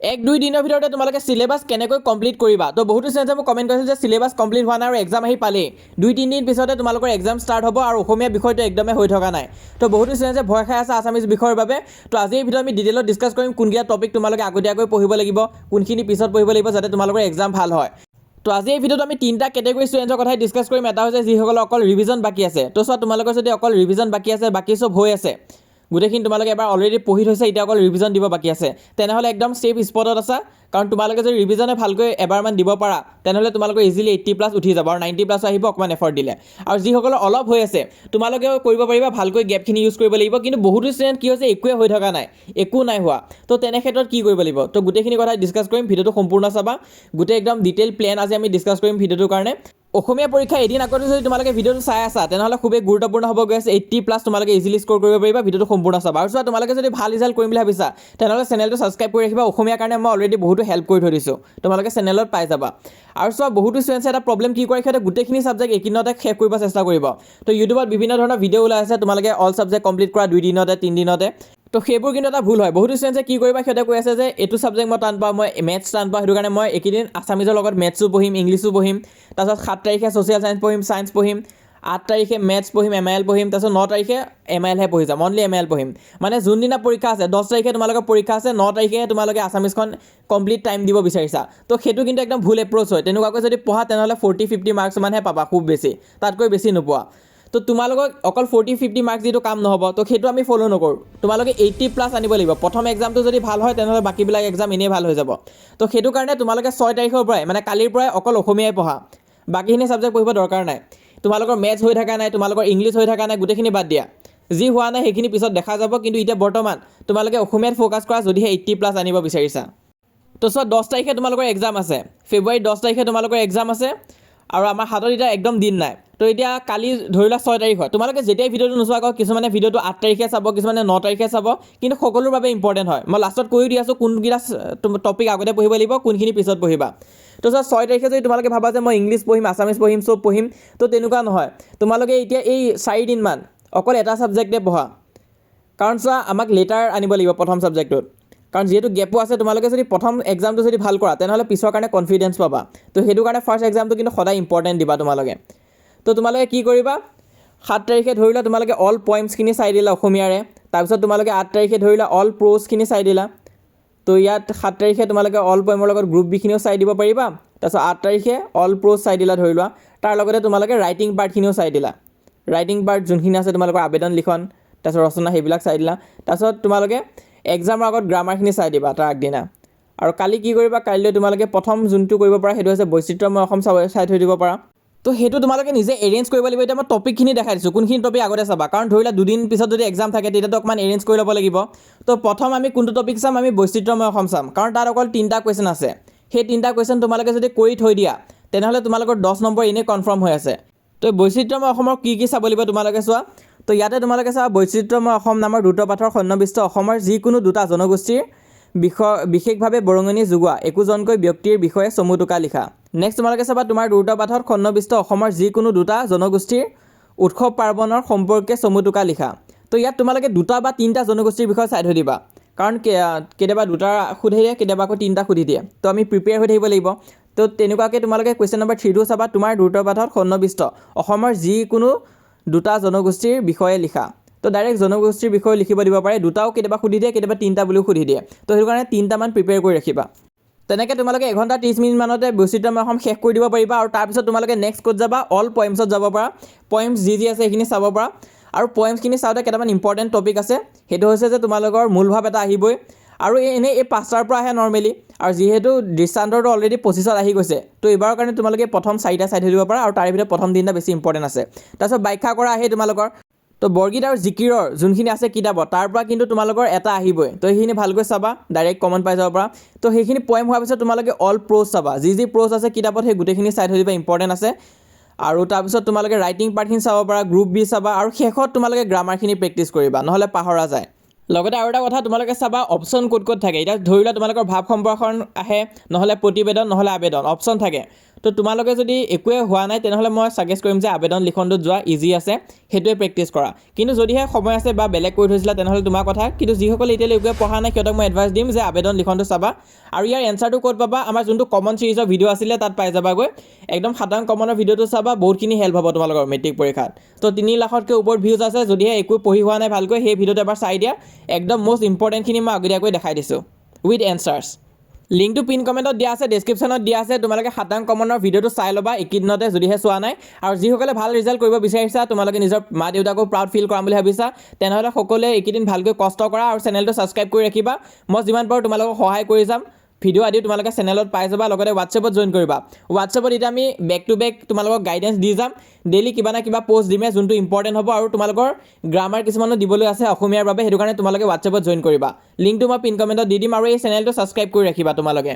1-2 দিনৰ ভিতৰতে তোমালোকে সিলেবাস কেনেকৈ কমপ্লিট কৰিবা তো বহুতো ষ্টুডেণ্টে মোক কমেণ্ট কৰিছিল যে সিলেবাস কমপ্লিট হোৱা নাই আৰু এক্সাম আহি পালেই 2-3 দিন পিছতে তোমালোকৰ এক্সাম ষ্টাৰ্ট হ'ব আৰু অসমীয়া বিষয়টো একদমেই হৈ থকা নাই তো বহুতো ষ্টুডেণ্টে ভয় খাই আছে আছামিজ বিষয়ৰ বাবে তো আজি এই ভিডিঅ'ত আমি ডিটেইলত ডিছকাছ কৰিম কোনকেইটা টপিক তোমালোকে আগতীয়াকৈ পঢ়িব লাগিব কোনখিনি পিছত পঢ়িব লাগিব যাতে তোমালোকৰ এক্সাম ভাল হয় তো আজি এই ভিডিঅ'ত আমি তিনিটা কেটেগৰী ষ্টুডেণ্টৰ কথাই ডিছকাছ কৰিম এটা হৈছে যিসকলৰ অকল ৰিভিজন বাকী আছে তো চোৱা তোমালোকৰ যদি অকল ৰিভিজন বাকী আছে বাকী সব হৈ আছে গোটেইখিনি তোমালোকে এবাৰ অলৰেডি পঢ়ি থৈছে এতিয়া অকল ৰিভিজন দিব বাকী আছে তেনেহ'লে একদম সেফ স্পটত আছে কাৰণ তোমালোকে যদি ৰিভিজনে ভালকৈ এবাৰমান দিব পাৰা তেনেহ'লে তোমালোকৰ ইজিলি 80+ উঠি যাব আৰু 90+ আহিব অকমান এফৰ্ট দিলে আৰু যিসকলৰ অলপ হৈ আছে তোমালোকেও কৰিব পাৰিবা ভালকৈ গেপখিনি ইউজ কৰিব লাগিব কিন্তু বহুতো ষ্টুডেণ্ট কি হৈছে একোৱে হৈ থকা নাই একো নাই হোৱা তো তেনে ক্ষেত্ৰত কি কৰিব লাগিব তো গোটেইখিনি কথা ডিছকাছ কৰিম ভিডিঅ'টো সম্পূৰ্ণ চাবা গোটেই একদম ডিটেইল প্লেন আজি আমি ডিছকাছ কৰিম ভিডিঅ'টোৰ কাৰণে অসমীয়া পৰীক্ষা এদিন আগতে যদি তোমালোকে ভিডিঅ'টো চাই আছা তেনেহ'লে খুবেই গুৰুত্বপূৰ্ণ হ'ব গৈ আছে 80+ তোমালোকে ইজিলি স্ক'ৰ কৰিব পাৰিবা ভিডিঅ'টো সম্পূৰ্ণ চাবা আৰু চোৱা তোমালোকে যদি ভাল ৰিজাল্ট কৰিম বুলি ভাবিছা তেনেহ'লে চেনেলটো ছাবস্ক্ৰাইব কৰি ৰাখিবা অসমীয়াৰ কাৰণে মই অলৰেডি বহুতো হেল্প কৰি থৈ দিছোঁ তোমালোকে চেনেলত পাই যাবা আৰু চোৱা বহুতো ষ্টুডেণ্টছে এটা প্ৰব্লেম কি কৰে সিহঁতে গোটেইখিনি ছাবজেক্ট একেদিনতে শেষ কৰিব চেষ্টা কৰিব তো ইউটিউবত বিভিন্ন ধৰণৰ ভিডিঅ' ওলাই আছে তোমালোকে অল ছাবজেক্ট কমপ্লিট কৰা 2 দিনতে 3 দিনতে তো সেইবোৰ কিন্তু এটা ভুল হয় বহুতো ষ্টুডেণ্টছে কি কৰিবা সিহঁতে কৈ আছে যে এইটো ছাবজেক্ট মই টান পাওঁ মই মেথছ টান পাওঁ সেইটো কাৰণে মই একেদিন আছামিজৰ লগত মেথছো পঢ়িম ইংলিছো পঢ়িম তাৰপিছত 7 তাৰিখে ছ'চিয়েল ছায়েন্স পঢ়িম ছায়েন্স পঢ়িম 8 তাৰিখে মেথছ পঢ়িম MIL পঢ়িম তাৰপিছত 9 তাৰিখে MILহে পঢ়ি যাম অনলি MIL পঢ়িম মানে যোনদিনা পৰীক্ষা আছে 10 তাৰিখে তোমালোকৰ পৰীক্ষা আছে 9 তাৰিখে তোমালোকে আছামিজখন কমপ্লিট টাইম দিব বিচাৰিছা তো সেইটো কিন্তু একদম ভুল এপ্ৰ'চ হয় তেনেকুৱাকৈ যদি পঢ়া তেনেহ'লে 40-50 মাৰ্কছ মানহে পাবা খুব বেছি তাতকৈ বেছি নোপোৱা তো তোমালোকক অকল 40-50 মাৰ্কছ যিটো কাম নহ'ব তো সেইটো আমি ফ'ল' নকৰোঁ তোমালোকে 80+ আনিব লাগিব প্ৰথম এক্সামটো যদি ভাল হয় তেনেহ'লে বাকীবিলাক এক্সাম এনেই ভাল হৈ যাব তো সেইটো কাৰণে তোমালোকে 6 তাৰিখৰ পৰাই মানে কালিৰ পৰাই অকল অসমীয়াই পঢ়া বাকীখিনি ছাবজেক্ট পঢ়িব দৰকাৰ নাই তোমালোকৰ মেথছ হৈ থকা নাই তোমালোকৰ ইংলিছ হৈ থকা নাই গোটেইখিনি বাদ দিয়া যি হোৱা নাই সেইখিনি পিছত দেখা যাব কিন্তু এতিয়া বৰ্তমান তোমালোকে অসমীয়াত ফ'কাছ কৰা যদিহে 80+ আনিব বিচাৰিছা তো চোৱা 10 তাৰিখে তোমালোকৰ এক্সাম আছে ফেব্ৰুৱাৰী 10 তাৰিখে তোমালোকৰ এক্সাম আছে আৰু আমাৰ হাতত এতিয়া একদম দিন নাই তো এতিয়া কালি ধৰি লোৱা 6 তাৰিখ হয় তোমালোকে যেতিয়াই ভিডিঅ'টো নোচোৱা আকৌ কিছুমানে ভিডিঅ'টো 8 তাৰিখে চাব কিছুমানে 9 তাৰিখে চাব কিন্তু সকলোৰ বাবে ইম্পৰ্টেণ্ট হয় মই লাষ্টত কৈও দি আছোঁ কোনকেইটা টপিক আগতে পঢ়িব লাগিব কোনখিনি পিছত পঢ়িবা তো চোৱা 6 তাৰিখে যদি তোমালোকে ভাবা যে মই ইংলিছ পঢ়িম আছামিজ পঢ়িম চব পঢ়িম তো তেনেকুৱা নহয় তোমালোকে এতিয়া এই 4 দিনমান অকল এটা ছাবজেক্টে পঢ়া কাৰণ চোৱা আমাক লেটাৰ আনিব লাগিব প্ৰথম ছাবজেক্টটোত কাৰণ যিহেতু গেপো আছে তোমালোকে যদি প্ৰথম এক্সামটো যদি ভাল কৰা তেনেহ'লে পিছৰ কাৰণে কনফিডেঞ্চ পাবা তো সেইটো কাৰণে ফাৰ্ষ্ট এক্সামটো কিন্তু সদায় ইম্পৰ্টেণ্ট দিবা তোমালোকে তো তোমালোকে কি কৰিবা 7 তাৰিখে ধৰি লোৱা তোমালোকে অল পয়েমছখিনি চাই দিলা অসমীয়াৰে তাৰপিছত তোমালোকে 8 তাৰিখে ধৰি লোৱা অল প্ৰ'জখিনি চাই দিলা তো ইয়াত 7 তাৰিখে তোমালোকে অল পয়েমৰ লগত গ্ৰুপ বিখিনিও চাই দিব পাৰিবা তাৰপিছত 8 তাৰিখে অল প্ৰ'জ চাই দিলা ধৰি লোৱা তাৰ লগতে তোমালোকে ৰাইটিং পাৰ্টখিনিও চাই দিলা ৰাইটিং পাৰ্ট যোনখিনি আছে তোমালোকৰ আবেদন লিখন তাৰপিছত ৰচনা সেইবিলাক চাই দিলা তাৰপিছত তোমালোকে এক্সামৰ আগত গ্ৰামাৰখিনি চাই দিবা তাৰ আগদিনা আৰু কালি কি কৰিবা কাইলৈ তোমালোকে প্ৰথম যোনটো কৰিব পাৰা সেইটো হৈছে বৈচিত্ৰ্যময় অসম চাই থৈ দিব পাৰা তো সেইটো তোমালোকে নিজে এৰেঞ্জ কৰিব লাগিব এতিয়া মই টপিকখিনি দেখাই দিছোঁ কোনখিনি টপিক আগতে চাবা কাৰণ ধৰি লোৱা 2 দিন পিছত যদি এক্সাম থাকে তেতিয়াতো অকণমান এৰেঞ্জ কৰি ল'ব লাগিব তো প্ৰথম আমি কোনটো টপিক চাম আমি বৈচিত্ৰ্যময় অসম চাম কাৰণ তাত অকল 3টা কুৱেশ্যন আছে সেই 3টা কুৱেশ্যন তোমালোকে যদি কৰি থৈ দিয়া তেনেহ'লে তোমালোকৰ 10 নম্বৰ এনেই কনফাৰ্ম হৈ আছে তো বৈচিত্ৰ্যময় অসমৰ কি কি চাব লাগিব তোমালোকে চোৱা তো ইয়াতে তোমালোকে চাবা বৈচিত্ৰ্যময় অসম নামৰ দ্ৰুতপাঠৰ সন্নিৱিষ্ট অসমৰ যিকোনো দুটা জনগোষ্ঠীৰ বিশেষভাৱে বৰঙণি যোগোৱা একোজনকৈ ব্যক্তিৰ বিষয়ে চমু টোকা লিখা নেক্সট তোমালোকে চাবা তোমাৰ দ্ৰুতপাঠত সন্নিৱিষ্ট অসমৰ যিকোনো দুটা জনগোষ্ঠীৰ উৎসৱ পাৰ্বণৰ সম্পৰ্কে চমু টোকা লিখা তো ইয়াত তোমালোকে 2টা বা 3টা জনগোষ্ঠীৰ বিষয়ে চাই থৈ দিবা কাৰণ কেতিয়াবা 2টা সুধি দিয়ে কেতিয়াবা আকৌ 3টা সুধি দিয়ে তো আমি প্ৰিপেয়াৰ হৈ থাকিব লাগিব তো তেনেকুৱাকৈ তোমালোকে কুৱেশ্যন নম্বৰ 3টো চাবা তোমাৰ দ্ৰুতপাঠত সন্নিৱিষ্ট অসমৰ যিকোনো দুটা জনগোষ্ঠীৰ বিষয়ে লিখা তো ডাইৰেক্ট জনগোষ্ঠীৰ বিষয়ে লিখিব দিব পাৰে 2টাও কেতিয়াবা সুধি দিয়ে কেতিয়াবা 3টা বুলিও সুধি দিয়ে তো সেইটো কাৰণে 3টামান প্ৰিপেয়াৰ কৰি ৰাখিবা তেনেকৈ তোমালোকে 1 ঘণ্টা 30 মিনিট মানতে বৈচিত্ৰ্যময় অসম শেষ কৰি দিব পাৰিবা আৰু তাৰপিছত তোমালোকে নেক্সট ক'ত যাবা অল পয়েমছত যাব পাৰা পয়েমছ যি আছে সেইখিনি চাব পাৰা আৰু পয়েমছখিনি চাওঁতে কেইটামান ইম্পৰ্টেণ্ট টপিক আছে সেইটো হৈছে যে তোমালোকৰ মূলভাৱ এটা আহিবই আৰু এনেই এই 5টাৰ পৰা আহে নৰ্মেলি আৰু যিহেতু দৃষ্টান্তটো অলৰেডি 25ত আহি গৈছে তো এইবাৰৰ কাৰণে তোমালোকে প্ৰথম 4টা চাই থৈ দিব পাৰা আৰু তাৰে ভিতৰত প্ৰথম 3টা বেছি ইম্পৰ্টেণ্ট আছে তাৰপিছত ব্যাখ্যা কৰা আহে তোমালোকৰ তো বৰগীত আৰু জিকিৰৰ যোনখিনি আছে কিতাপত তাৰ পৰা কিন্তু তোমালোকৰ এটা আহিবই তো সেইখিনি ভালকৈ চাবা ডাইৰেক্ট কমন পাই যাব পাৰা তো সেইখিনি পয়েম হোৱাৰ পিছত তোমালোকে অল প্ৰ'জ চাবা যি প্ৰ'জ আছে কিতাপত সেই গোটেইখিনি চাই থৈ দিবা ইম্পৰ্টেণ্ট আছে আৰু তাৰপিছত তোমালোকে ৰাইটিং পাৰ্টখিনি চাব পাৰা গ্ৰুপ বি চাবা আৰু শেষত তোমালোকে গ্ৰামাৰখিনি প্ৰেক্টিছ কৰিবা নহ'লে পাহৰা যায় লগতে আৰু এটা কথা তোমালোকে চাবা অপশ্যন ক'ত থাকে এতিয়া ধৰি লোৱা তোমালোকৰ ভাৱ সম্প্ৰসাৰণ আহে নহ'লে প্ৰতিবেদন নহ'লে আবেদন অপশ্যন থাকে তো তোমালোকে যদি একোৱে হোৱা নাই তেনেহ'লে মই ছাজেষ্ট কৰিম যে আবেদন লিখনটোত যোৱা, ইজি আছে, সেইটোৱে প্ৰেক্টিছ কৰা। কিন্তু যদিহে সময় আছে বা বেলেগ কৰি থৈছিলা তেনেহ'লে তোমাৰ কথা। কিন্তু যিসকলে এতিয়ালৈ একোৱে পঢ়া নাই সিহঁতক মই এডভাইচ দিম যে আবেদন লিখনটো চাবা। আৰু ইয়াৰ এনচাৰটো ক'ত পাবা, আমাৰ যোনটো কমন ছিৰিজৰ ভিডিঅ' আছিলে তাত পাই যাবাগৈ। একদম সাধাৰণ কমনৰ ভিডিঅ'টো চাবা, বহুতখিনি হেল্প হ'ব তোমালোকৰ মেট্ৰিক পৰীক্ষাত। তো 3 লাখতকৈ ওপৰত ভিউজ আছে, যদিহে একো পঢ়ি হোৱা নাই ভালকৈ সেই ভিডিঅ'টো এবাৰ চাই দিয়া। একদম মষ্ট ইম্পৰ্টেণ্টখিনি মই আগতীয়াকৈ দেখাই দিছোঁ উইথ এনচাৰ্ছ। লিংকটো পিন কমেণ্টত দিয়া আছে, ডেছক্ৰিপশ্যনত দিয়া আছে। তোমালোকে সাধাৰণ কমনৰ ভিডিঅ'টো চাই ল'বা এইকেইদিনতে যদিহে চোৱা নাই। আৰু যিসকলে ভাল ৰিজাল্ট কৰিব বিচাৰিছা, তোমালোকে নিজৰ মা দেউতাকো প্ৰাউড ফিল কৰাম বুলি ভাবিছা, তেনেহ'লে সকলোৱে এইকেইদিন ভালকৈ কষ্ট কৰা আৰু চেনেলটো ছাবস্ক্ৰাইব কৰি ৰাখিবা। মই যিমান পাৰোঁ তোমালোকক সহায় কৰি যাম। ভিডিঅ' আদিও তোমালোকে চেনেলত পাই যাবা, লগতে হোৱাটছএপত জইন কৰিবা। হোৱাটছএপত এতিয়া আমি বেক টু বেক তোমালোকক গাইডেঞ্চ দি যাম। ডেইলি কিবা না কিবা পষ্ট দিমে যোনটো ইম্পৰ্টেণ্ট হ'ব, আৰু তোমালোকৰ গ্ৰামাৰ কিছুমানো দিবলৈ আছে অসমীয়াৰ বাবে, সেইটো কাৰণে তোমালোকে হোৱাটছএপত জইন কৰিবা। লিংকটো মই পিন কমেণ্টত দি দিম, আৰু এই চেনেলটো ছাবস্ক্ৰাইব কৰি ৰাখিবা তোমালোকে।